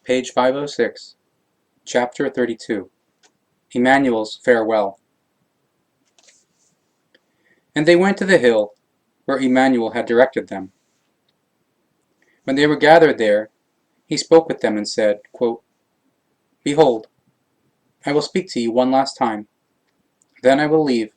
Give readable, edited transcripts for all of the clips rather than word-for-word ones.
Page 506, Chapter 32, Emanuel's Farewell. And they went to the hill where Emanuel had directed them. When they were gathered there, he spoke with them and said, quote, "Behold, I will speak to you one last time, then I will leave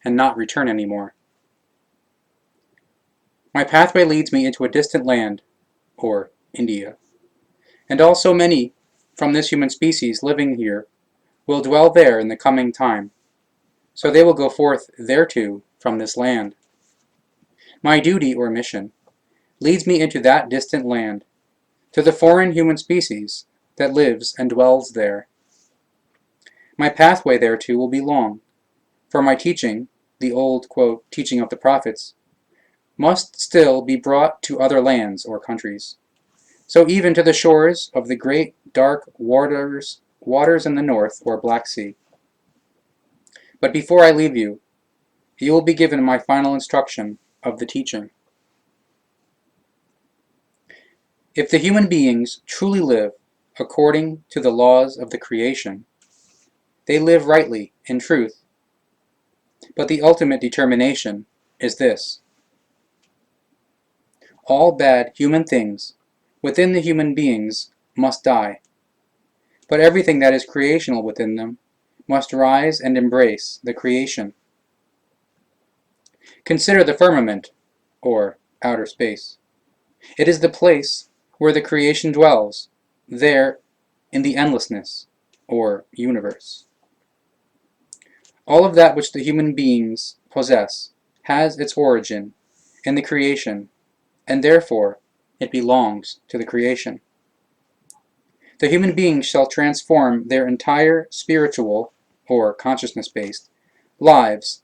and not return any more. My pathway leads me into a distant land, or India, and also many from this human species living here will dwell there in the coming time, so they will go forth thereto from this land. My duty or mission leads me into that distant land, to the foreign human species that lives and dwells there. My pathway thereto will be long, for my teaching, the old, quote, teaching of the prophets, must still be brought to other lands or countries, so even to the shores of the great dark waters in the north or Black Sea. But before I leave you, you will be given my final instruction of the teaching. If the human beings truly live according to the laws of the creation, they live rightly in truth. But the ultimate determination is this: all bad human things within the human beings must die, but everything that is creational within them must rise and embrace the creation. Consider the firmament, or outer space. It is the place where the creation dwells, there in the endlessness, or universe. All of that which the human beings possess has its origin in the creation, and therefore it belongs to the creation. The human beings shall transform their entire spiritual, or consciousness-based, lives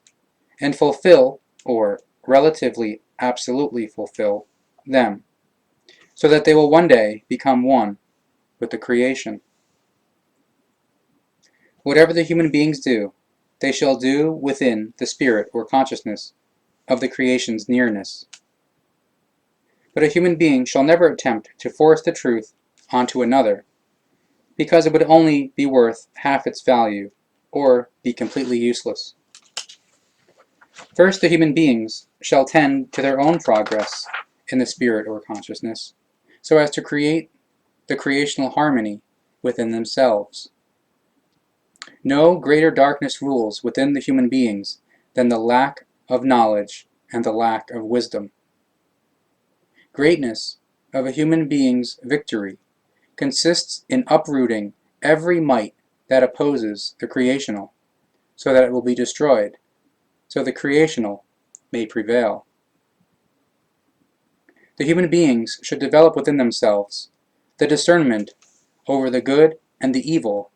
and fulfill, or relatively absolutely fulfill, them, so that they will one day become one with the creation. Whatever the human beings do, they shall do within the spirit or consciousness of the creation's nearness. But a human being shall never attempt to force the truth onto another, because it would only be worth half its value, or be completely useless. First, the human beings shall tend to their own progress in the spirit or consciousness, so as to create the creational harmony within themselves. No greater darkness rules within the human beings than the lack of knowledge and the lack of wisdom. Greatness of a human being's victory consists in uprooting every might that opposes the creational, so that it will be destroyed, so the creational may prevail. The human beings should develop within themselves the discernment over the good and the evil,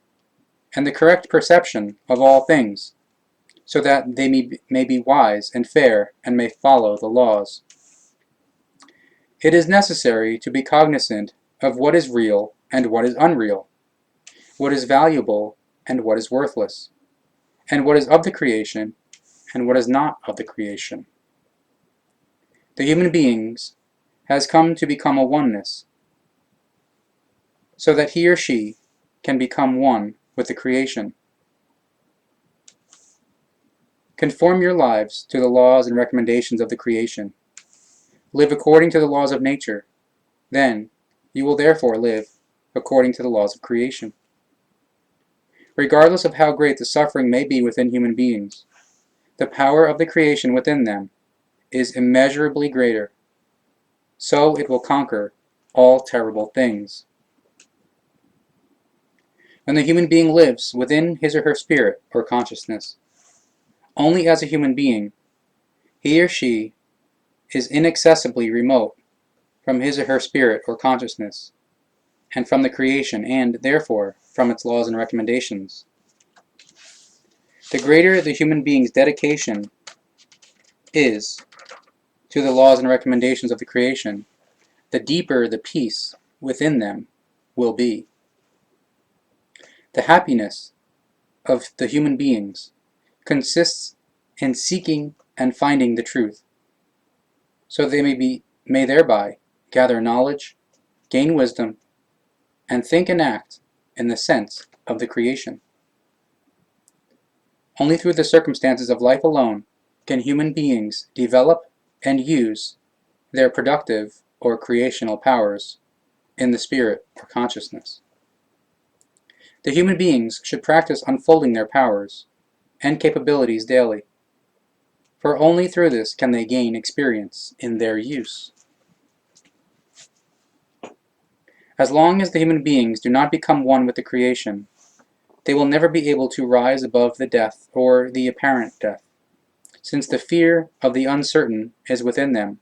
and the correct perception of all things, so that they may be wise and fair and may follow the laws. It is necessary to be cognizant of what is real and what is unreal, what is valuable and what is worthless, and what is of the creation and what is not of the creation. The human beings has come to become a oneness, so that he or she can become one with the creation. Conform your lives to the laws and recommendations of the creation. Live according to the laws of nature. Then you will therefore live according to the laws of creation. Regardless of how great the suffering may be within human beings, the power of the creation within them is immeasurably greater. So it will conquer all terrible things. When the human being lives within his or her spirit or consciousness, only as a human being, he or she is inaccessibly remote from his or her spirit or consciousness, and from the creation, and, therefore, from its laws and recommendations. The greater the human being's dedication is to the laws and recommendations of the creation, the deeper the peace within them will be. The happiness of the human beings consists in seeking and finding the truth, so they may thereby gather knowledge, gain wisdom, and think and act in the sense of the creation. Only through the circumstances of life alone can human beings develop and use their productive or creational powers in the spirit or consciousness. The human beings should practice unfolding their powers and capabilities daily, for only through this can they gain experience in their use. As long as the human beings do not become one with the creation, they will never be able to rise above the death or the apparent death, since the fear of the uncertain is within them,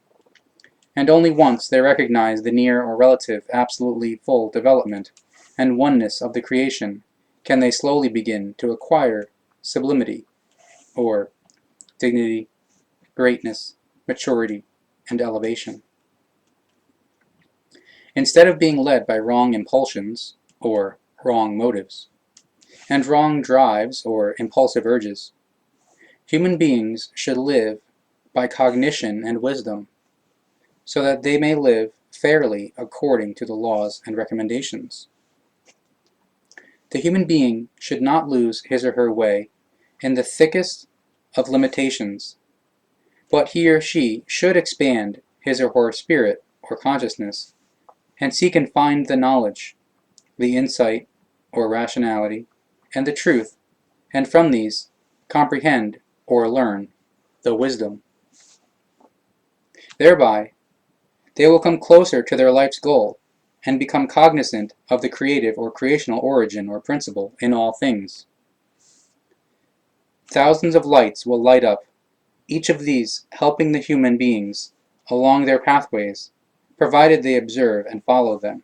and only once they recognize the near or relative absolutely full development and oneness of the creation can they slowly begin to acquire sublimity, or dignity, greatness, maturity, and elevation. Instead of being led by wrong impulsions, or wrong motives, and wrong drives or impulsive urges, human beings should live by cognition and wisdom, so that they may live fairly according to the laws and recommendations. The human being should not lose his or her way in the thickest of limitations, but he or she should expand his or her spirit or consciousness and seek and find the knowledge, the insight or rationality, and the truth, and from these comprehend or learn the wisdom. Thereby, they will come closer to their life's goal and become cognizant of the creative or creational origin or principle in all things. Thousands of lights will light up, each of these helping the human beings along their pathways, provided they observe and follow them.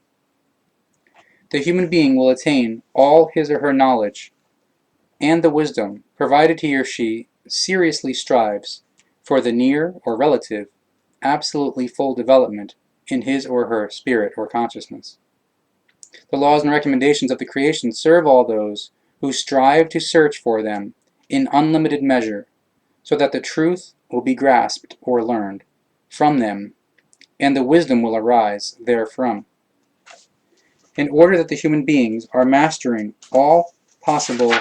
The human being will attain all his or her knowledge and the wisdom, provided he or she seriously strives for the near or relative, absolutely full development in his or her spirit or consciousness. The laws and recommendations of the creation serve all those who strive to search for them in unlimited measure, so that the truth will be grasped or learned from them, and the wisdom will arise therefrom. In order that the human beings are mastering all possible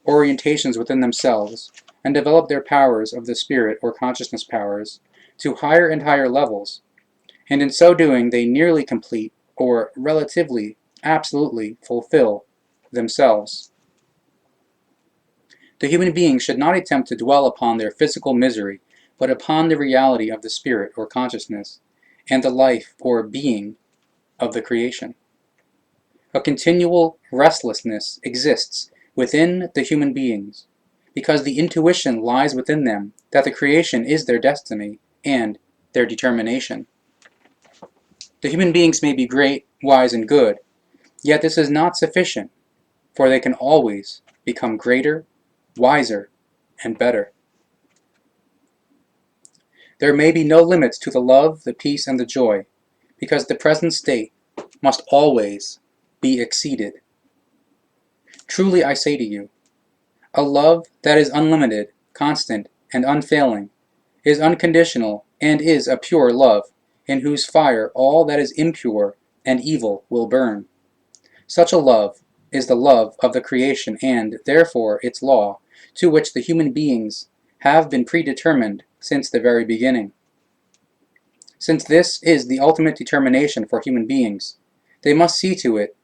orientations within themselves and develop their powers of the spirit or consciousness powers to higher and higher levels, and in so doing they nearly complete or relatively, absolutely fulfill themselves. The human beings should not attempt to dwell upon their physical misery, but upon the reality of the spirit or consciousness and the life or being of the creation. A continual restlessness exists within the human beings, because the intuition lies within them that the creation is their destiny and their determination. The human beings may be great, wise, and good, yet this is not sufficient, for they can always become greater, wiser, and better. There may be no limits to the love, the peace, and the joy, because the present state must always be exceeded. Truly I say to you, a love that is unlimited, constant, and unfailing is unconditional and is a pure love, in whose fire all that is impure and evil will burn. Such a love is the love of the creation and, therefore, its law, to which the human beings have been predetermined since the very beginning. Since this is the ultimate determination for human beings, they must see to it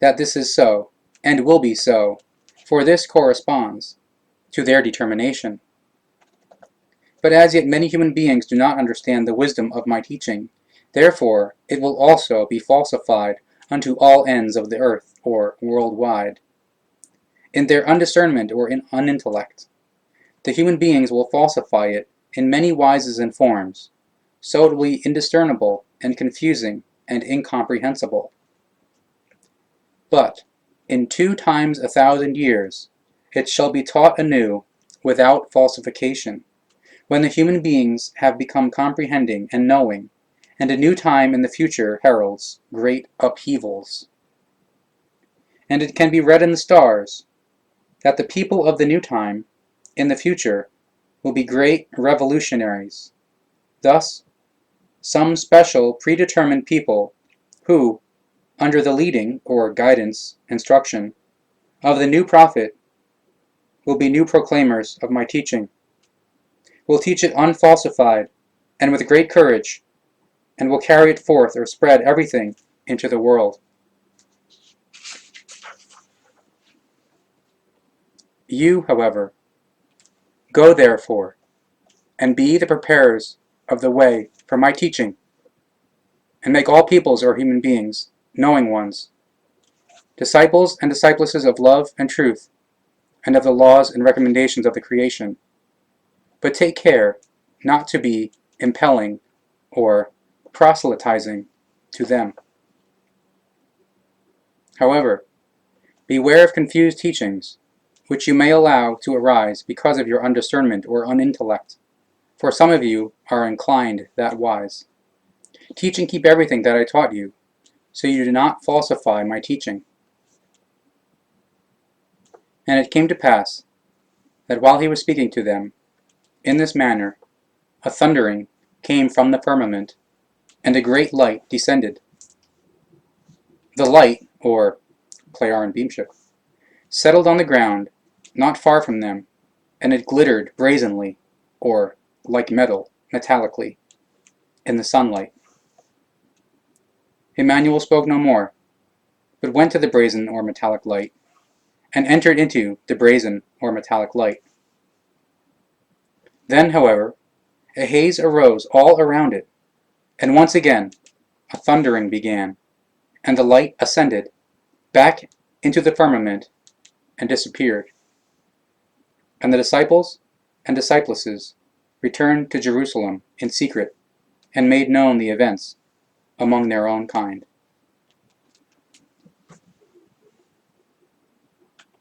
that this is so, and will be so, for this corresponds to their determination. But as yet many human beings do not understand the wisdom of my teaching, therefore it will also be falsified unto all ends of the earth, or worldwide. In their undiscernment or in unintellect, the human beings will falsify it in many wises and forms, so it will be indiscernible and confusing and incomprehensible. But in 2 times 1,000 years it shall be taught anew without falsification, when the human beings have become comprehending and knowing, and a new time in the future heralds great upheavals. And it can be read in the stars that the people of the new time in the future will be great revolutionaries. Thus, some special predetermined people who, under the leading, or guidance, instruction, of the new prophet, will be new proclaimers of my teaching, will teach it unfalsified and with great courage, and will carry it forth or spread everything into the world. You, however, go therefore, and be the preparers of the way for my teaching, and make all peoples or human beings knowing ones, disciples and disciplesses of love and truth, and of the laws and recommendations of the creation. But take care not to be impelling or proselytizing to them. However, beware of confused teachings, which you may allow to arise because of your undiscernment or unintellect, for some of you are inclined that wise. Teach and keep everything that I taught you, so you do not falsify my teaching. And it came to pass, that while he was speaking to them in this manner, a thundering came from the firmament, and a great light descended. The light, or Plejaren Ptaah, settled on the ground not far from them, and it glittered brazenly, or like metal, metallically, in the sunlight. Emanuel spoke no more, but went to the brazen or metallic light, and entered into the brazen or metallic light. Then, however, a haze arose all around it, and once again a thundering began, and the light ascended back into the firmament and disappeared. And the disciples and disciplesses returned to Jerusalem in secret, and made known the events among their own kind.